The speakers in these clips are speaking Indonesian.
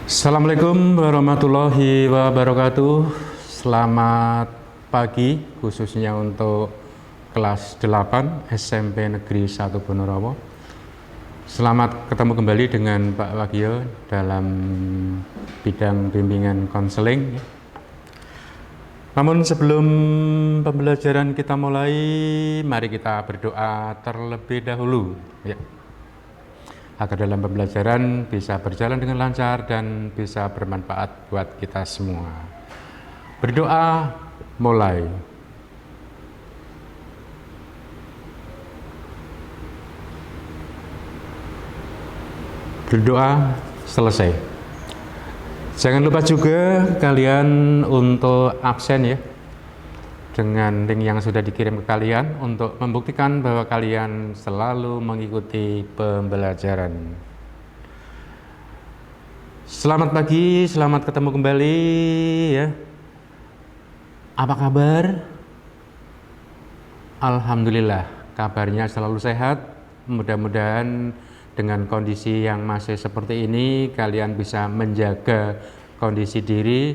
Assalamualaikum warahmatullahi wabarakatuh. Selamat pagi khususnya untuk kelas 8 SMP Negeri 1 Ponorogo. Selamat ketemu kembali dengan Pak Wagio dalam bidang bimbingan konseling. Namun sebelum pembelajaran kita mulai, mari kita berdoa terlebih dahulu ya, agar dalam pembelajaran bisa berjalan dengan lancar dan bisa bermanfaat buat kita semua. Berdoa mulai. Berdoa selesai. Jangan lupa juga kalian untuk absen ya, dengan link yang sudah dikirim ke kalian untuk membuktikan bahwa kalian selalu mengikuti pembelajaran. Selamat pagi, selamat ketemu kembali ya. Apa kabar? Alhamdulillah, kabarnya selalu sehat. Mudah-mudahan dengan kondisi yang masih seperti ini, kalian bisa menjaga kondisi diri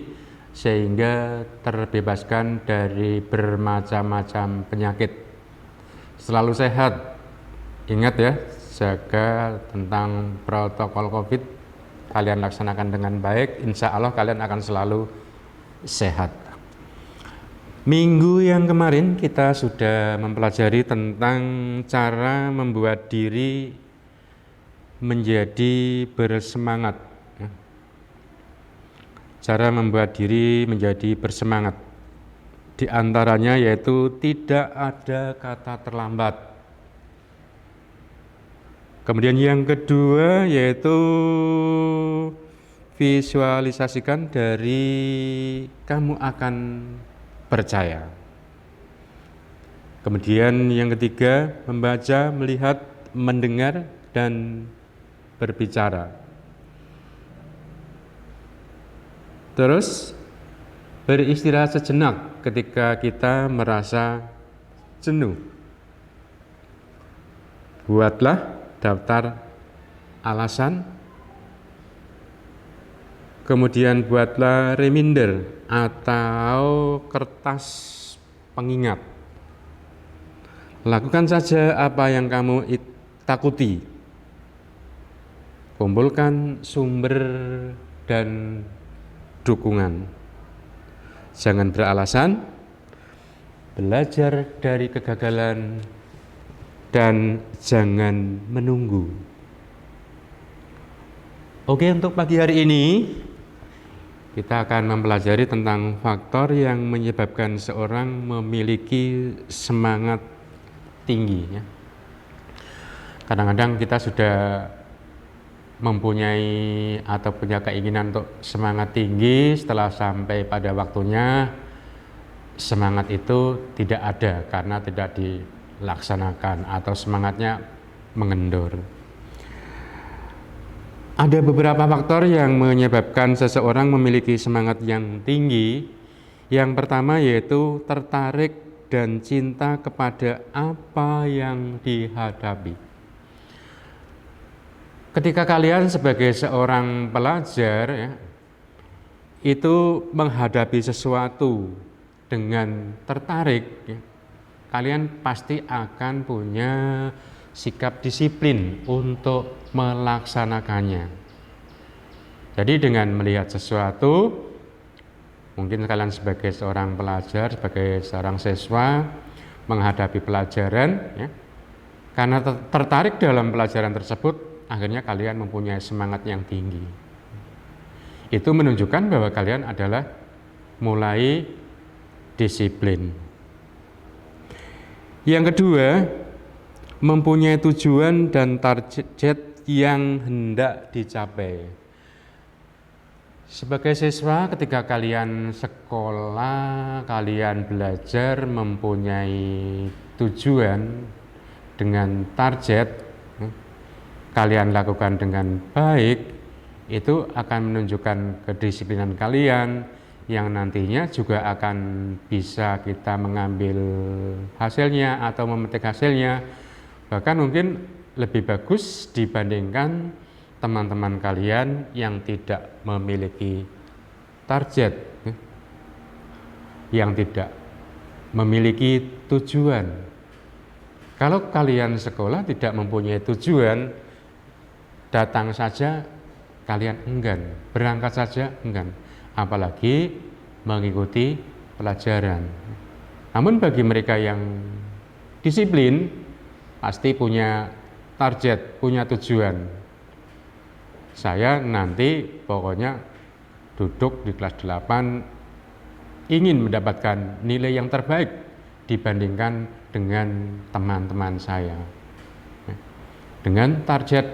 sehingga terbebaskan dari bermacam-macam penyakit. Selalu sehat. Ingat ya, jaga tentang protokol COVID. Kalian laksanakan dengan baik, insya Allah kalian akan selalu sehat. Minggu yang kemarin kita sudah mempelajari tentang cara membuat diri menjadi bersemangat. Cara membuat diri menjadi bersemangat. Di antaranya yaitu tidak ada kata terlambat. Kemudian yang kedua yaitu visualisasikan dari kamu akan percaya. Kemudian yang ketiga membaca, melihat, mendengar, dan berbicara. Terus beristirahat sejenak ketika kita merasa jenuh. Buatlah daftar alasan, kemudian buatlah reminder atau kertas pengingat. Lakukan saja apa yang kamu takuti. Kumpulkan sumber dan dukungan. Jangan beralasan, belajar dari kegagalan, dan jangan menunggu. Oke, untuk pagi hari ini kita akan mempelajari tentang faktor yang menyebabkan seorang memiliki semangat tinggi ya. Kadang-kadang kita sudah mempunyai atau punya keinginan untuk semangat tinggi, setelah sampai pada waktunya semangat itu tidak ada karena tidak dilaksanakan atau semangatnya mengendur. Ada beberapa faktor yang menyebabkan seseorang memiliki semangat yang tinggi. Yang pertama yaitu tertarik dan cinta kepada apa yang dihadapi. Ketika kalian sebagai seorang pelajar ya, itu menghadapi sesuatu dengan tertarik ya, kalian pasti akan punya sikap disiplin untuk melaksanakannya. Jadi dengan melihat sesuatu, mungkin kalian sebagai seorang pelajar, sebagai seorang siswa menghadapi pelajaran ya, karena tertarik dalam pelajaran tersebut, akhirnya kalian mempunyai semangat yang tinggi. Itu menunjukkan bahwa kalian adalah mulai disiplin. Yang kedua, mempunyai tujuan dan target yang hendak dicapai. Sebagai siswa, ketika kalian sekolah, kalian belajar mempunyai tujuan dengan target, kalian lakukan dengan baik, itu akan menunjukkan kedisiplinan kalian yang nantinya juga akan bisa kita mengambil hasilnya atau memetik hasilnya, bahkan mungkin lebih bagus dibandingkan teman-teman kalian yang tidak memiliki target, yang tidak memiliki tujuan. Kalau kalian sekolah tidak mempunyai tujuan, datang saja kalian enggan, berangkat saja enggan, apalagi mengikuti pelajaran. Namun bagi mereka yang disiplin, pasti punya target, punya tujuan. Saya nanti pokoknya duduk di kelas 8 ingin mendapatkan nilai yang terbaik dibandingkan dengan teman-teman saya. Dengan target,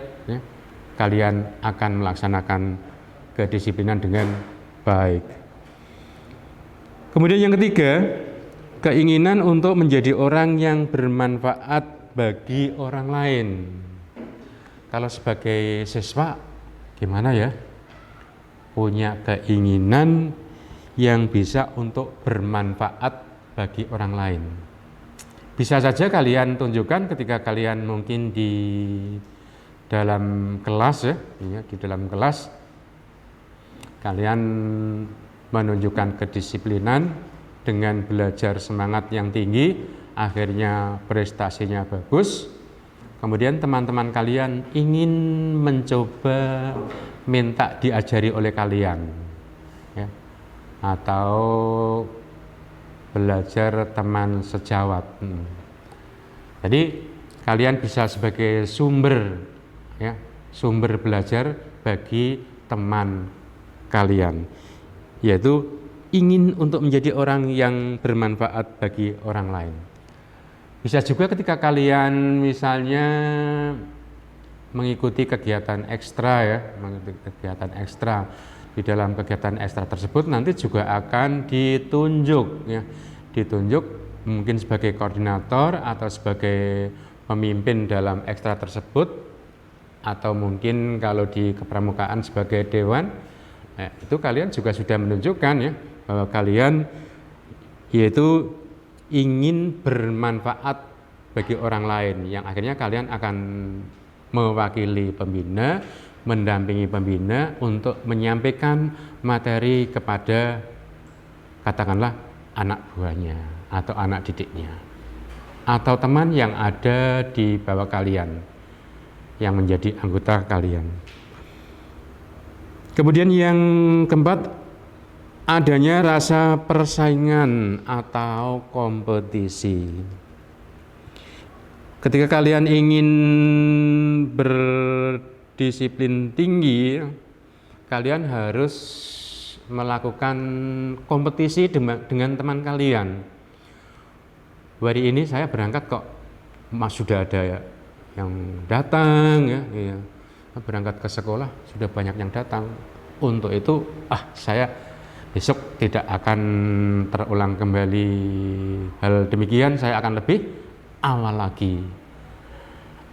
kalian akan melaksanakan kedisiplinan dengan baik. Kemudian yang ketiga, keinginan untuk menjadi orang yang bermanfaat bagi orang lain. Kalau sebagai siswa, gimana ya? Punya keinginan yang bisa untuk bermanfaat bagi orang lain. Bisa saja kalian tunjukkan ketika kalian mungkin di dalam kelas di dalam kelas kalian menunjukkan kedisiplinan dengan belajar semangat yang tinggi, akhirnya prestasinya bagus. Kemudian teman-teman kalian ingin mencoba minta diajari oleh kalian, atau belajar teman sejawat. Jadi kalian bisa sebagai sumber belajar bagi teman kalian, yaitu ingin untuk menjadi orang yang bermanfaat bagi orang lain. Bisa juga ketika kalian misalnya mengikuti kegiatan ekstra di dalam kegiatan ekstra tersebut nanti juga akan ditunjuk mungkin sebagai koordinator atau sebagai pemimpin dalam ekstra tersebut, atau mungkin kalau di kepramukaan sebagai dewan. Itu kalian juga sudah menunjukkan bahwa kalian yaitu ingin bermanfaat bagi orang lain, yang akhirnya kalian akan mewakili pembina, mendampingi pembina untuk menyampaikan materi kepada katakanlah anak buahnya atau anak didiknya atau teman yang ada di bawah kalian yang menjadi anggota kalian. Kemudian yang keempat, adanya rasa persaingan atau kompetisi. Ketika kalian ingin berdisiplin tinggi, kalian harus melakukan kompetisi dengan teman kalian. Hari ini saya berangkat kok sudah ada yang datang berangkat ke sekolah sudah banyak yang datang. Untuk itu saya besok tidak akan terulang kembali hal demikian, saya akan lebih awal lagi.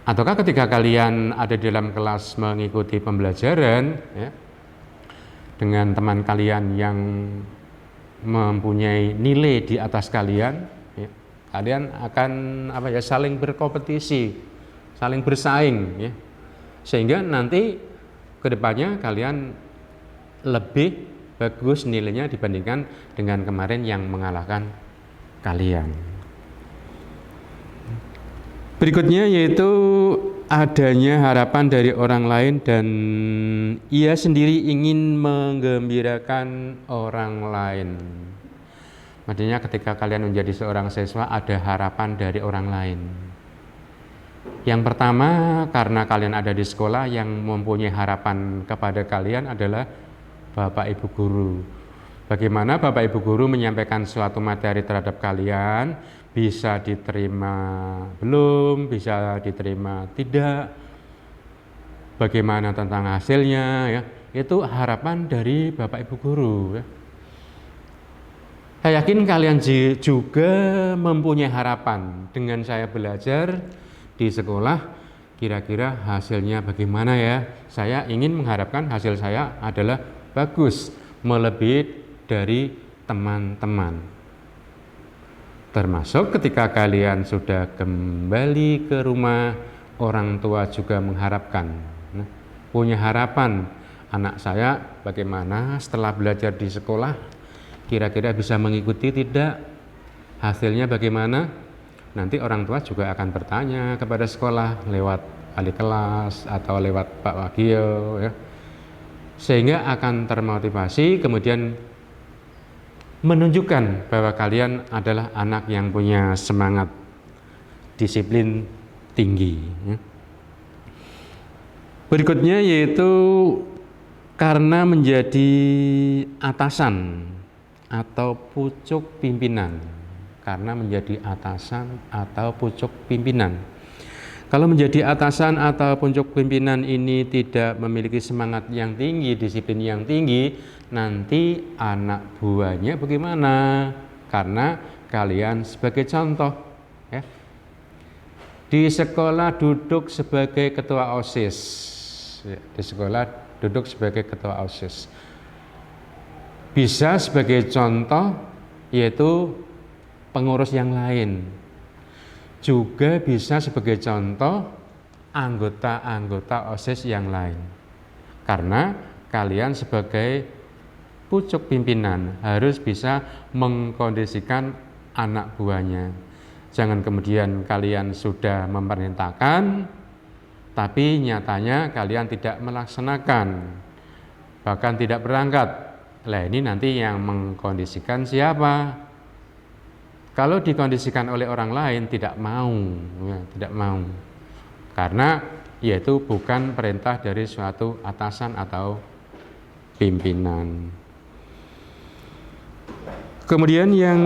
Ataukah ketika kalian ada di dalam kelas mengikuti pembelajaran dengan teman kalian yang mempunyai nilai di atas kalian, kalian akan saling berkompetisi, saling bersaing, sehingga nanti kedepannya kalian lebih bagus nilainya dibandingkan dengan kemarin yang mengalahkan kalian. Berikutnya yaitu adanya harapan dari orang lain dan ia sendiri ingin menggembirakan orang lain. Maksudnya ketika kalian menjadi seorang siswa ada harapan dari orang lain. Yang pertama, karena kalian ada di sekolah, yang mempunyai harapan kepada kalian adalah Bapak Ibu Guru. Bagaimana Bapak Ibu Guru menyampaikan suatu materi terhadap kalian, bisa diterima belum, bisa diterima tidak, bagaimana tentang hasilnya, itu harapan dari Bapak Ibu Guru. Saya yakin kalian juga mempunyai harapan dengan saya belajar di sekolah, kira-kira hasilnya bagaimana ya? Saya ingin mengharapkan hasil saya adalah bagus, melebihi dari teman-teman. Termasuk ketika kalian sudah kembali ke rumah, orang tua juga mengharapkan punya harapan, anak saya bagaimana setelah belajar di sekolah, kira-kira bisa mengikuti tidak, hasilnya bagaimana. Nanti orang tua juga akan bertanya kepada sekolah lewat wali kelas atau lewat Pak Wagio ya, sehingga akan termotivasi kemudian menunjukkan bahwa kalian adalah anak yang punya semangat disiplin tinggi ya. Berikutnya yaitu karena menjadi atasan atau pucuk pimpinan. Karena menjadi atasan atau pucuk pimpinan. Kalau menjadi atasan atau pucuk pimpinan ini tidak memiliki semangat yang tinggi, disiplin yang tinggi, nanti anak buahnya bagaimana? Karena kalian sebagai contoh ya, di sekolah duduk sebagai ketua OSIS ya, di sekolah duduk sebagai ketua OSIS bisa sebagai contoh, yaitu pengurus yang lain juga bisa sebagai contoh anggota-anggota OSIS yang lain, karena kalian sebagai pucuk pimpinan harus bisa mengkondisikan anak buahnya. Jangan kemudian kalian sudah memerintahkan, tapi nyatanya kalian tidak melaksanakan, bahkan tidak berangkat. Lah ini nanti yang mengkondisikan siapa? Kalau dikondisikan oleh orang lain tidak mau, ya, tidak mau, karena yaitu bukan perintah dari suatu atasan atau pimpinan. Kemudian yang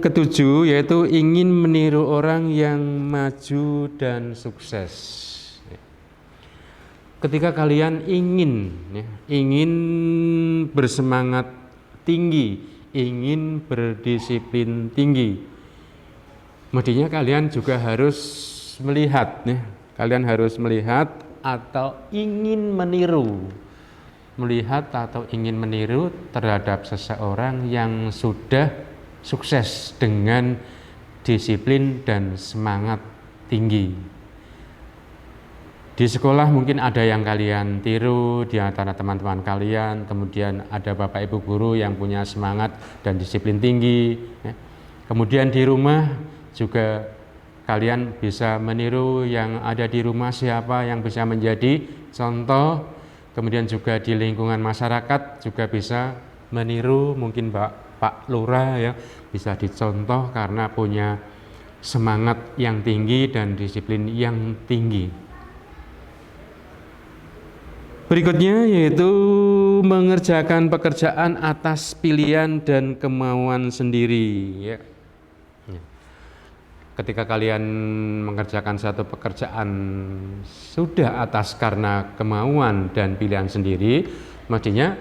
ketujuh yaitu ingin meniru orang yang maju dan sukses. Ketika kalian ingin bersemangat tinggi, ingin berdisiplin tinggi, mestinya kalian juga harus melihat, kalian harus melihat atau ingin meniru. Melihat atau ingin meniru terhadap seseorang yang sudah sukses dengan disiplin dan semangat tinggi. Di sekolah mungkin ada yang kalian tiru di antara teman-teman kalian, kemudian ada bapak ibu guru yang punya semangat dan disiplin tinggi. Kemudian di rumah juga kalian bisa meniru yang ada di rumah, siapa yang bisa menjadi contoh. Kemudian juga di lingkungan masyarakat juga bisa meniru, mungkin Pak Lurah ya, bisa dicontoh karena punya semangat yang tinggi dan disiplin yang tinggi. Berikutnya yaitu mengerjakan pekerjaan atas pilihan dan kemauan sendiri ya. Ketika kalian mengerjakan satu pekerjaan sudah atas karena kemauan dan pilihan sendiri, mestinya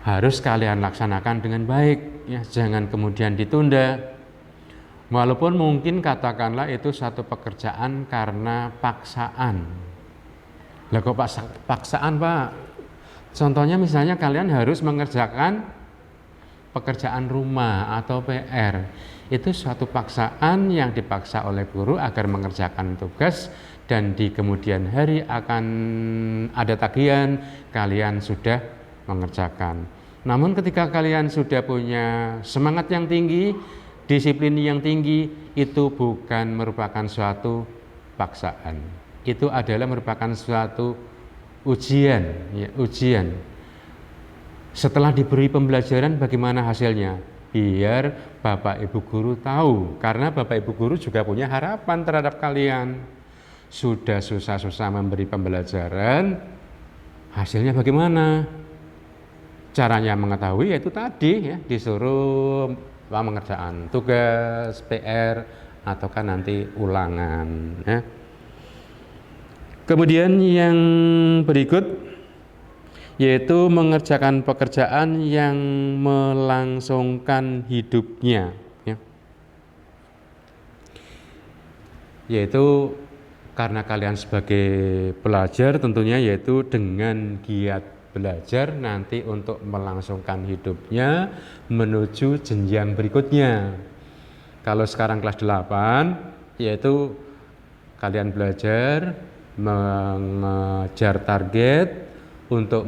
harus kalian laksanakan dengan baik ya, jangan kemudian ditunda. Walaupun mungkin katakanlah itu satu pekerjaan karena paksaan. Lah kok paksaan, Pak? Contohnya misalnya kalian harus mengerjakan pekerjaan rumah atau PR. Itu suatu paksaan yang dipaksa oleh guru agar mengerjakan tugas, dan di kemudian hari akan ada tagihan, kalian sudah mengerjakan. Namun ketika kalian sudah punya semangat yang tinggi, disiplin yang tinggi, itu bukan merupakan suatu paksaan. Itu adalah merupakan suatu ujian, ya, ujian. Setelah diberi pembelajaran bagaimana hasilnya? Biar Bapak Ibu Guru tahu, karena Bapak Ibu Guru juga punya harapan terhadap kalian. Sudah susah-susah memberi pembelajaran, hasilnya bagaimana? Caranya mengetahui yaitu tadi ya, disuruh mengerjakan tugas, PR, ataukah nanti ulangan ya. Kemudian yang berikut yaitu mengerjakan pekerjaan yang melangsungkan hidupnya ya. Yaitu karena kalian sebagai pelajar tentunya, yaitu dengan giat belajar nanti untuk melangsungkan hidupnya menuju jenjang berikutnya. Kalau sekarang kelas 8 yaitu kalian belajar mengejar target untuk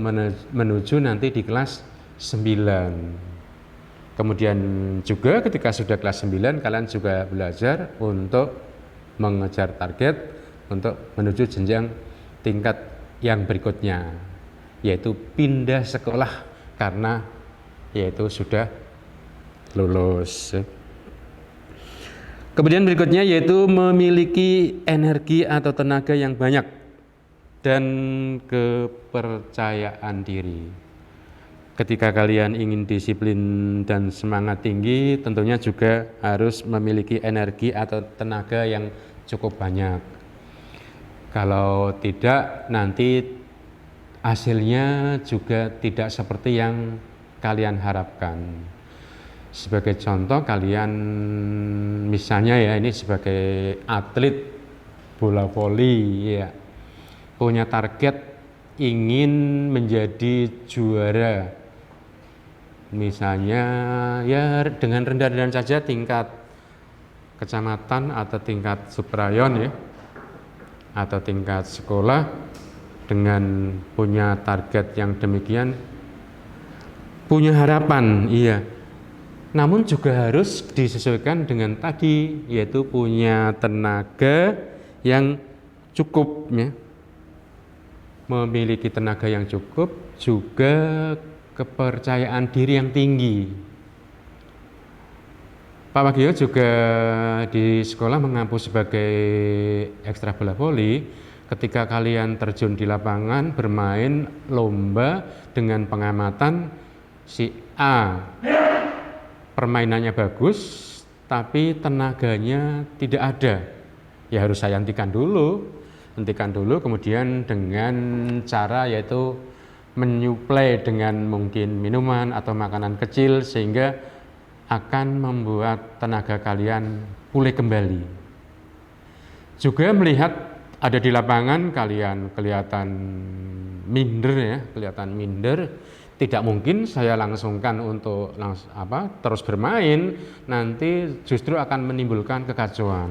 menuju nanti di kelas 9. Kemudian juga ketika sudah kelas 9 kalian juga belajar untuk mengejar target untuk menuju jenjang tingkat yang berikutnya, yaitu pindah sekolah karena yaitu sudah lulus. Kemudian berikutnya yaitu memiliki energi atau tenaga yang banyak dan kepercayaan diri. Ketika kalian ingin disiplin dan semangat tinggi, tentunya juga harus memiliki energi atau tenaga yang cukup banyak. Kalau tidak, nanti hasilnya juga tidak seperti yang kalian harapkan. Sebagai contoh, kalian misalnya ya, ini sebagai atlet bola voli ya, punya target ingin menjadi juara, misalnya ya dengan rendah-rendah saja tingkat kecamatan atau tingkat subrayon ya, atau tingkat sekolah. Dengan punya target yang demikian, punya harapan, iya. Namun juga harus disesuaikan dengan tadi, yaitu punya tenaga yang cukup ya. Memiliki tenaga yang cukup, juga kepercayaan diri yang tinggi. Pak Wagio juga di sekolah mengampu sebagai ekstra bola voli. Ketika kalian terjun di lapangan bermain lomba dengan pengamatan si A permainannya bagus tapi tenaganya tidak ada, ya harus saya hentikan dulu kemudian dengan cara yaitu menyuplai dengan mungkin minuman atau makanan kecil sehingga akan membuat tenaga kalian pulih kembali. Juga melihat ada di lapangan kalian kelihatan minder, tidak mungkin saya langsungkan untuk terus bermain, nanti justru akan menimbulkan kekacauan.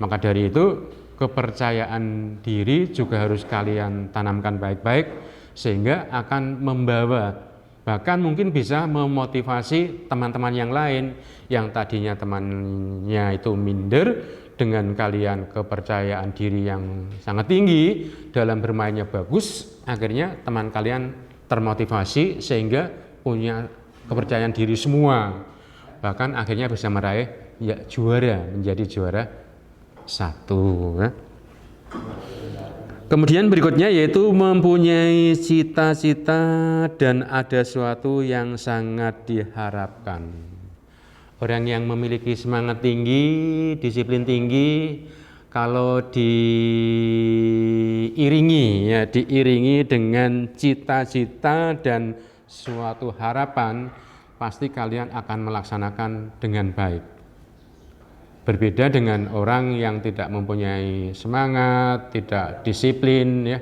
Maka dari itu kepercayaan diri juga harus kalian tanamkan baik-baik sehingga akan membawa, bahkan mungkin bisa memotivasi teman-teman yang lain yang tadinya temannya itu minder. Dengan kalian kepercayaan diri yang sangat tinggi, dalam bermainnya bagus, akhirnya teman kalian termotivasi sehingga punya kepercayaan diri semua, bahkan akhirnya bisa meraih ya juara, menjadi juara 1 ya. Kemudian berikutnya yaitu mempunyai cita-cita dan ada sesuatu yang sangat diharapkan. Orang yang memiliki semangat tinggi, disiplin tinggi, kalau diiringi dengan cita-cita dan suatu harapan, pasti kalian akan melaksanakan dengan baik. Berbeda dengan orang yang tidak mempunyai semangat, tidak disiplin ya.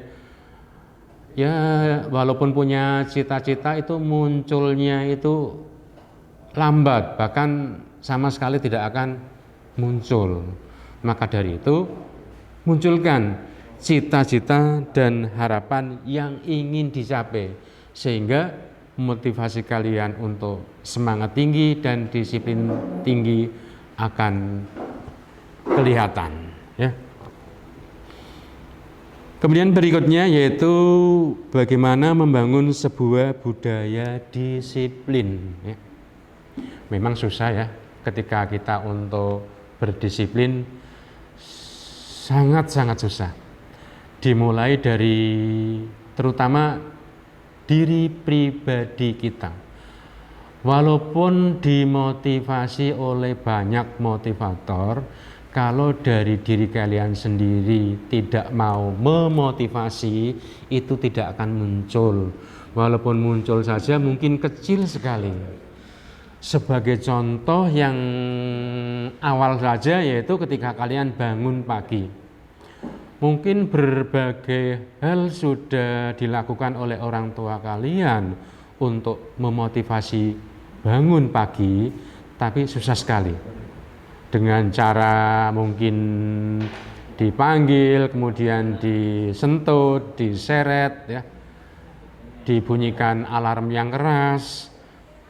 Ya, walaupun punya cita-cita itu munculnya itu lambat, bahkan sama sekali tidak akan muncul. Maka dari itu munculkan cita-cita dan harapan yang ingin dicapai sehingga motivasi kalian untuk semangat tinggi dan disiplin tinggi akan kelihatan ya. Kemudian berikutnya yaitu bagaimana membangun sebuah budaya disiplin ya. Memang susah ya ketika kita untuk berdisiplin, sangat-sangat susah. Dimulai dari terutama diri pribadi kita. Walaupun dimotivasi oleh banyak motivator, kalau dari diri kalian sendiri tidak mau memotivasi, itu tidak akan muncul. Walaupun muncul saja mungkin kecil sekali. Sebagai contoh yang awal saja yaitu ketika kalian bangun pagi. Mungkin berbagai hal sudah dilakukan oleh orang tua kalian untuk memotivasi bangun pagi, tapi susah sekali. Dengan cara mungkin dipanggil, kemudian disentuh, diseret, ya, dibunyikan alarm yang keras,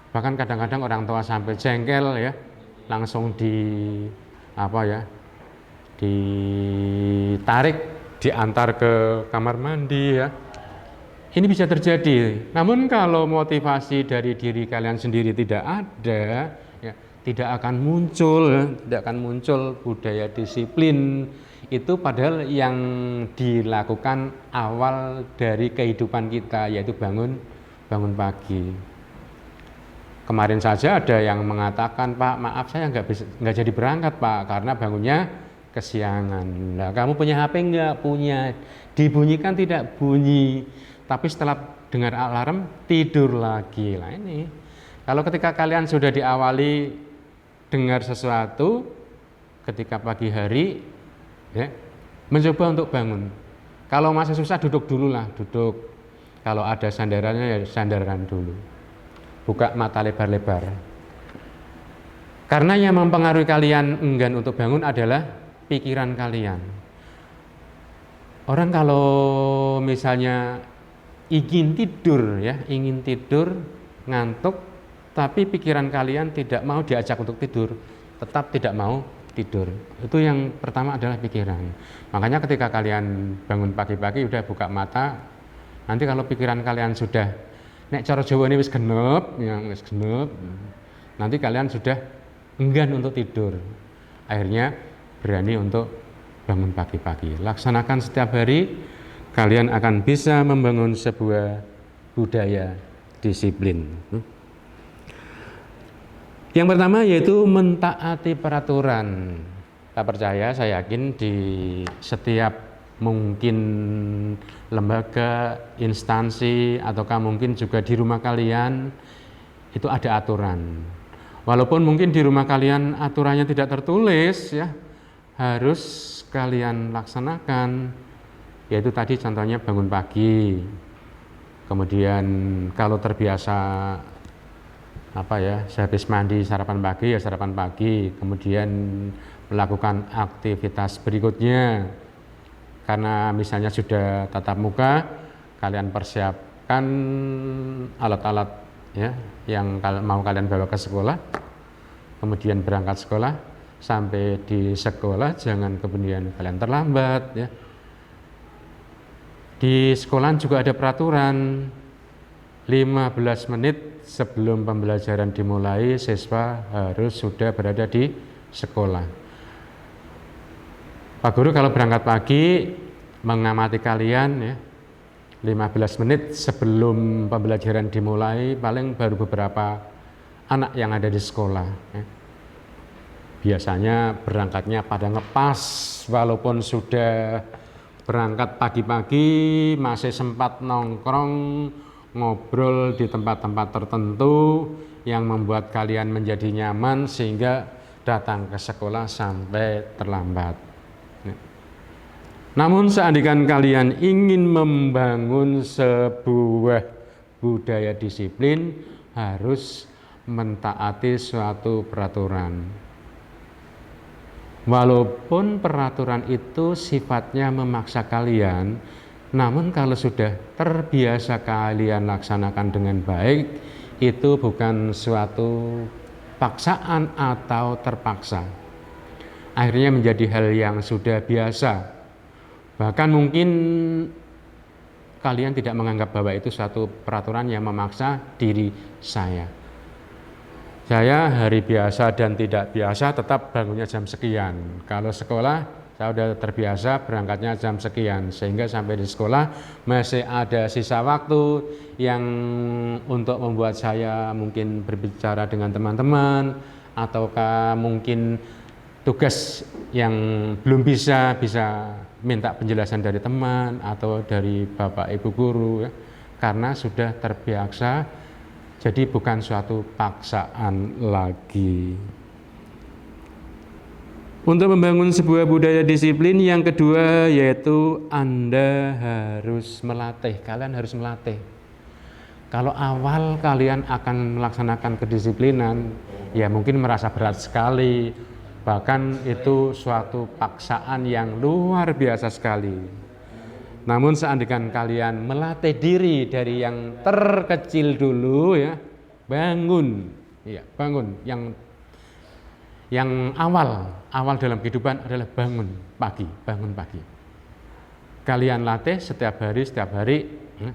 bahkan kadang-kadang orang tua sampai jengkel, ya, langsung ditarik, diantar ke kamar mandi, ya. Ini bisa terjadi. Namun kalau motivasi dari diri kalian sendiri tidak ada, ya, tidak akan muncul budaya disiplin itu, padahal yang dilakukan awal dari kehidupan kita, yaitu bangun pagi. Kemarin saja ada yang mengatakan, Pak, maaf saya nggak jadi berangkat, Pak, karena bangunnya kesiangan. Nah, kamu punya HP nggak? Punya. Dibunyikan tidak bunyi, tapi setelah dengar alarm tidur lagi. Nah ini, kalau ketika kalian sudah diawali dengar sesuatu ketika pagi hari, ya, mencoba untuk bangun. Kalau masih susah duduk dulu lah, duduk. Kalau ada sandarannya ya sandarkan dulu. Buka mata lebar-lebar. Karena yang mempengaruhi kalian enggan untuk bangun adalah pikiran kalian. Orang kalau misalnya ingin tidur, ngantuk, tapi pikiran kalian tidak mau diajak untuk tidur, tetap tidak mau tidur. Itu yang pertama adalah pikiran. Makanya ketika kalian bangun pagi-pagi udah buka mata, nanti kalau pikiran kalian sudah nek cara Jawa ini wis genep, nanti kalian sudah enggan untuk tidur. Akhirnya berani untuk bangun pagi-pagi. Laksanakan setiap hari, kalian akan bisa membangun sebuah budaya disiplin. Yang pertama yaitu mentaati peraturan. Saya percaya, saya yakin di setiap mungkin lembaga, instansi, ataukah mungkin juga di rumah kalian itu ada aturan. Walaupun mungkin di rumah kalian aturannya tidak tertulis, ya, harus kalian laksanakan. Yaitu tadi contohnya bangun pagi, kemudian kalau terbiasa sehabis mandi sarapan pagi, kemudian melakukan aktivitas berikutnya. Karena misalnya sudah tatap muka, kalian persiapkan alat-alat, ya, yang mau kalian bawa ke sekolah, kemudian berangkat sekolah. Sampai di sekolah jangan kemudian kalian terlambat, ya. Di sekolah juga ada peraturan 15 menit sebelum pembelajaran dimulai siswa harus sudah berada di sekolah. Pak Guru kalau berangkat pagi mengamati kalian, ya, 15 menit sebelum pembelajaran dimulai paling baru beberapa anak yang ada di sekolah, ya. Biasanya berangkatnya pada ngepas, walaupun sudah berangkat pagi-pagi masih sempat nongkrong, ngobrol di tempat-tempat tertentu yang membuat kalian menjadi nyaman sehingga datang ke sekolah sampai terlambat. Namun seandainya kalian ingin membangun sebuah budaya disiplin, harus mentaati suatu peraturan. Walaupun peraturan itu sifatnya memaksa kalian, namun kalau sudah terbiasa kalian laksanakan dengan baik, itu bukan suatu paksaan atau terpaksa. Akhirnya menjadi hal yang sudah biasa. Bahkan mungkin kalian tidak menganggap bahwa itu suatu peraturan yang memaksa diri saya. Saya hari biasa dan tidak biasa tetap bangunnya jam sekian. Kalau sekolah saya sudah terbiasa berangkatnya jam sekian, sehingga sampai di sekolah masih ada sisa waktu yang untuk membuat saya mungkin berbicara dengan teman-teman, ataukah mungkin tugas yang belum bisa minta penjelasan dari teman atau dari Bapak Ibu guru, ya, karena sudah terbiasa. Jadi bukan suatu paksaan lagi. Untuk membangun sebuah budaya disiplin yang kedua yaitu Anda harus melatih. Kalian harus melatih. Kalau awal kalian akan melaksanakan kedisiplinan, ya mungkin merasa berat sekali. Bahkan itu suatu paksaan yang luar biasa sekali. Namun seandainya kalian melatih diri dari yang terkecil dulu ya, bangun, ya, bangun. Yang awal dalam kehidupan adalah bangun pagi. Kalian latih setiap hari, ya,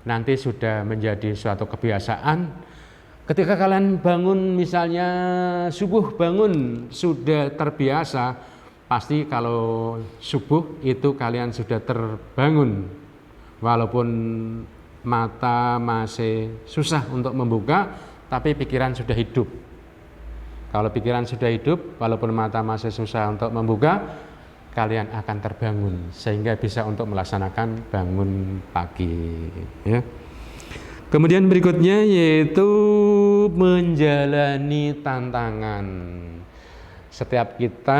nanti sudah menjadi suatu kebiasaan. Ketika kalian bangun, misalnya subuh bangun, sudah terbiasa, pasti kalau subuh itu kalian sudah terbangun. Walaupun mata masih susah untuk membuka, tapi pikiran sudah hidup. Kalau pikiran sudah hidup, walaupun mata masih susah untuk membuka, kalian akan terbangun sehingga bisa untuk melaksanakan bangun pagi. Ya. Kemudian berikutnya yaitu menjalani tantangan. Setiap kita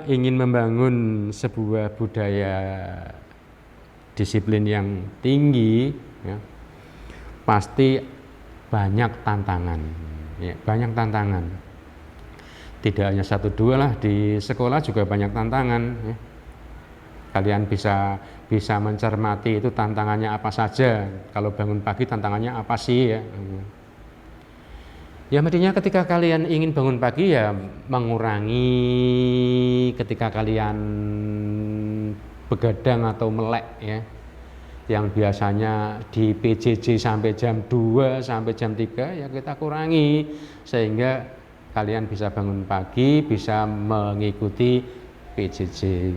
ingin membangun sebuah budaya disiplin yang tinggi, ya, pasti banyak tantangan. Ya, banyak tantangan. Tidak hanya satu dua lah, di sekolah juga banyak tantangan. Ya. Kalian bisa mencermati itu tantangannya apa saja. Kalau bangun pagi tantangannya apa sih ya? Ya mestinya ketika kalian ingin bangun pagi ya mengurangi ketika kalian begadang atau melek ya. Yang biasanya di PJJ sampai jam 2 sampai jam 3 ya kita kurangi sehingga kalian bisa bangun pagi, bisa mengikuti PJJ.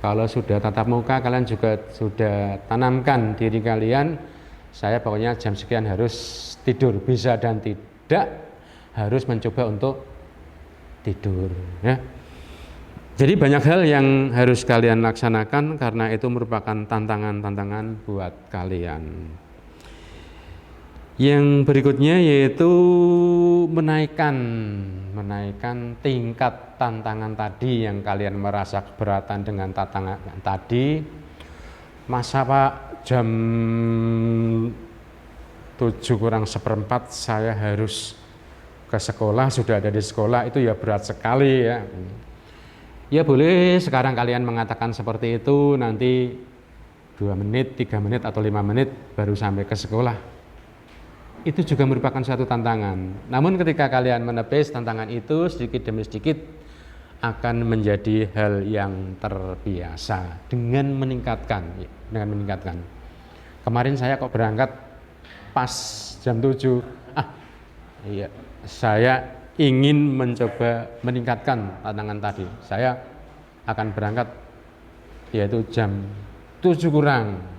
Kalau sudah tatap muka, kalian juga sudah tanamkan diri kalian, saya pokoknya jam sekian harus tidur, bisa dan tidak harus mencoba untuk tidur. Ya. Jadi banyak hal yang harus kalian laksanakan karena itu merupakan tantangan-tantangan buat kalian. Yang berikutnya yaitu menaikkan tingkat tantangan tadi yang kalian merasa keberatan dengan tantangan tadi. Masa Pak jam 7:04 saya harus ke sekolah, sudah ada di sekolah, itu ya berat sekali ya. Ya boleh sekarang kalian mengatakan seperti itu, nanti 2 menit, 3 menit atau 5 menit baru sampai ke sekolah. Itu juga merupakan suatu tantangan. Namun ketika kalian menepis tantangan itu sedikit demi sedikit akan menjadi hal yang terbiasa dengan meningkatkan. Kemarin saya kok berangkat pas jam 7. Iya, saya ingin mencoba meningkatkan tantangan tadi. Saya akan berangkat yaitu jam 7 kurang.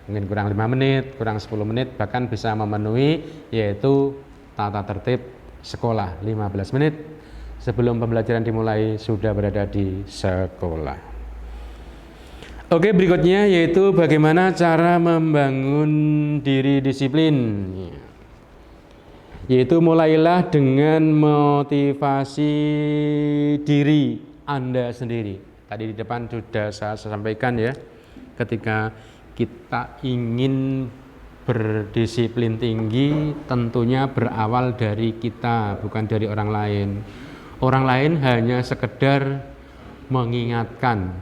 Mungkin kurang 5 menit, kurang 10 menit, bahkan bisa memenuhi yaitu tata tertib sekolah 15 menit sebelum pembelajaran dimulai sudah berada di sekolah. Oke, berikutnya yaitu bagaimana cara membangun diri disiplin. Yaitu mulailah dengan motivasi diri Anda sendiri. Tadi di depan sudah saya sampaikan ya, ketika kita ingin berdisiplin tinggi tentunya berawal dari kita, bukan dari orang lain. Orang lain hanya sekedar mengingatkan,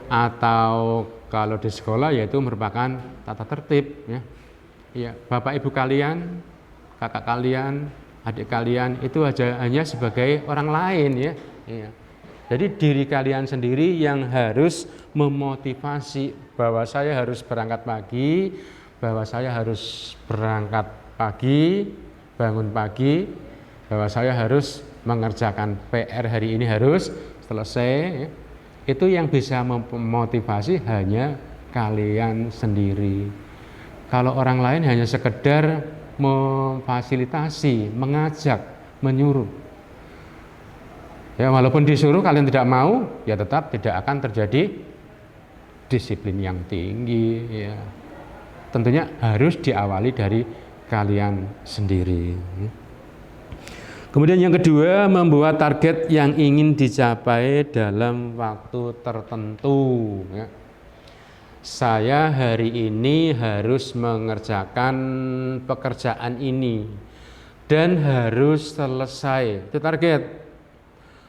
atau kalau di sekolah yaitu merupakan tata tertib ya. Ya, Bapak Ibu kalian, kakak kalian, adik kalian itu hanya sebagai orang lain ya. Ya. Jadi diri kalian sendiri yang harus memotivasi bahwa saya harus berangkat pagi, bahwa saya harus berangkat pagi, bangun pagi, bahwa saya harus mengerjakan PR hari ini harus selesai. Itu yang bisa memotivasi hanya kalian sendiri. Kalau orang lain hanya sekedar memfasilitasi, mengajak, menyuruh. Ya, walaupun disuruh kalian tidak mau, ya tetap tidak akan terjadi disiplin yang tinggi. Ya. Tentunya harus diawali dari kalian sendiri. Kemudian yang kedua, membuat target yang ingin dicapai dalam waktu tertentu. Ya. Saya hari ini harus mengerjakan pekerjaan ini dan harus selesai. Itu target.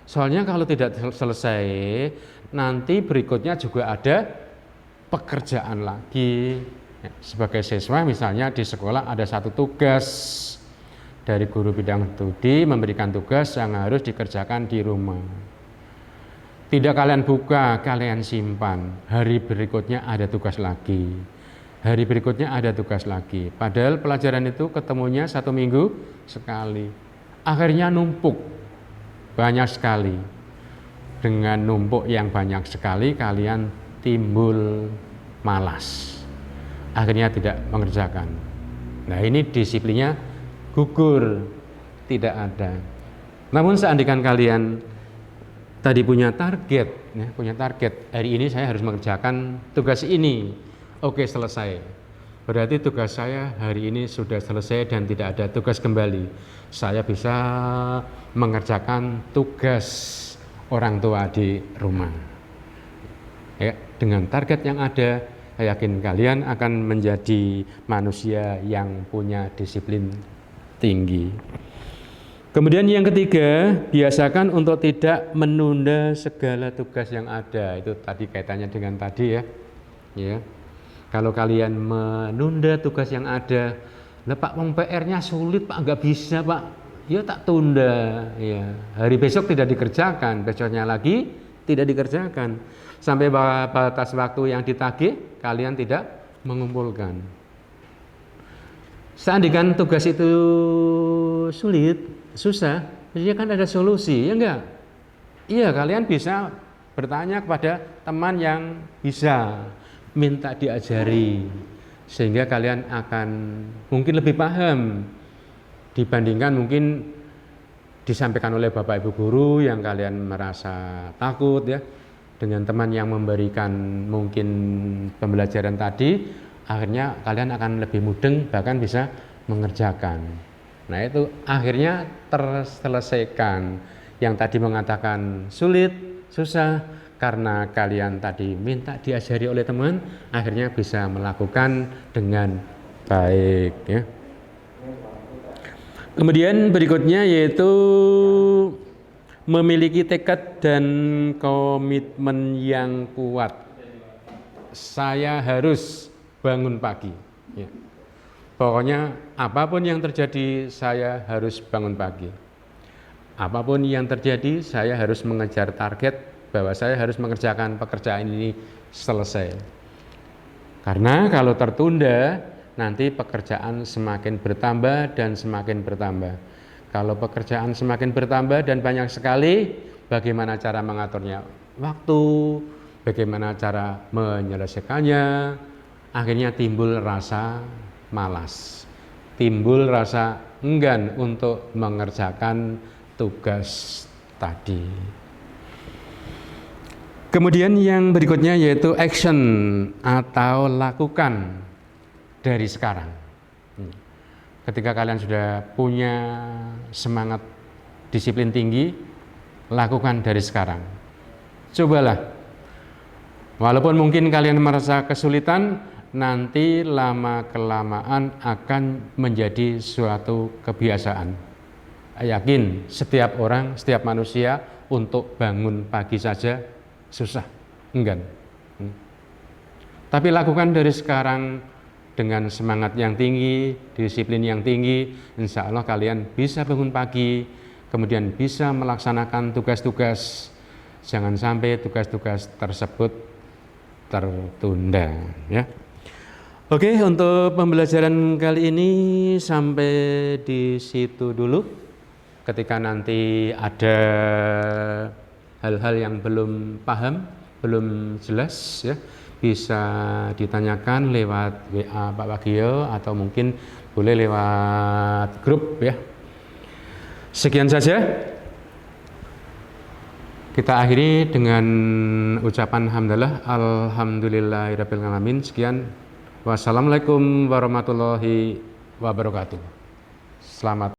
Soalnya kalau tidak selesai, nanti berikutnya juga ada pekerjaan lagi. Sebagai siswa misalnya di sekolah ada satu tugas dari guru bidang studi memberikan tugas yang harus dikerjakan di rumah. Tidak kalian buka, kalian simpan. Hari berikutnya ada tugas lagi. Hari berikutnya ada tugas lagi. Padahal pelajaran itu ketemunya 1 minggu sekali. Akhirnya numpuk banyak sekali. Dengan numpuk yang banyak sekali kalian timbul malas. Akhirnya tidak mengerjakan. Nah, ini disiplinnya gugur, tidak ada. Namun seandainya kalian tadi punya target, hari ini saya harus mengerjakan tugas ini. Oke, selesai. Berarti tugas saya hari ini sudah selesai dan tidak ada tugas kembali. Saya bisa mengerjakan tugas orang tua di rumah. Ya, dengan target yang ada, saya yakin kalian akan menjadi manusia yang punya disiplin tinggi. Kemudian yang ketiga, biasakan untuk tidak menunda segala tugas yang ada. Itu tadi kaitannya dengan tadi ya. Kalau kalian menunda tugas yang ada, Pak, PR-nya sulit Pak, nggak bisa Pak. Ya tak tunda. Ya, hari besok tidak dikerjakan, besoknya lagi tidak dikerjakan. Sampai batas waktu yang ditagih, kalian tidak mengumpulkan. Seandainya tugas itu sulit, susah, jadi kan ada solusi, ya enggak? Iya, kalian bisa bertanya kepada teman yang bisa, minta diajari, sehingga kalian akan mungkin lebih paham dibandingkan mungkin disampaikan oleh Bapak Ibu guru yang kalian merasa takut ya. Dengan teman yang memberikan mungkin pembelajaran tadi, akhirnya kalian akan lebih mudeng, bahkan bisa mengerjakan. Nah, itu akhirnya terselesaikan. Yang tadi mengatakan sulit, susah, karena kalian tadi minta diajari oleh teman, akhirnya bisa melakukan dengan baik ya. Kemudian berikutnya yaitu memiliki tekad dan komitmen yang kuat. Saya harus bangun pagi. Ya. Pokoknya apapun yang terjadi, saya harus bangun pagi. Apapun yang terjadi, saya harus mengejar target bahwa saya harus mengerjakan pekerjaan ini selesai. Karena kalau tertunda, nanti pekerjaan semakin bertambah dan semakin bertambah. Kalau pekerjaan semakin bertambah dan banyak sekali, bagaimana cara mengaturnya? Waktu, bagaimana cara menyelesaikannya? Akhirnya timbul rasa malas, timbul rasa enggan untuk mengerjakan tugas tadi. Kemudian yang berikutnya yaitu action atau lakukan dari sekarang. Ketika kalian sudah punya semangat disiplin tinggi, lakukan dari sekarang. Cobalah. Walaupun mungkin kalian merasa kesulitan, nanti lama-kelamaan akan menjadi suatu kebiasaan. Yakin setiap orang, setiap manusia untuk bangun pagi saja susah, enggan. Tapi lakukan dari sekarang dengan semangat yang tinggi, disiplin yang tinggi, insya Allah kalian bisa bangun pagi, kemudian bisa melaksanakan tugas-tugas. Jangan sampai tugas-tugas tersebut tertunda. Ya. Oke, untuk pembelajaran kali ini sampai di situ dulu. Ketika nanti ada hal-hal yang belum paham, belum jelas, ya, bisa ditanyakan lewat WA Pak Wagio atau mungkin boleh lewat grup ya. Sekian saja. Kita akhiri dengan ucapan hamdalah, alhamdulillahirabbil alamin. Sekian. Wassalamualaikum warahmatullahi wabarakatuh. Selamat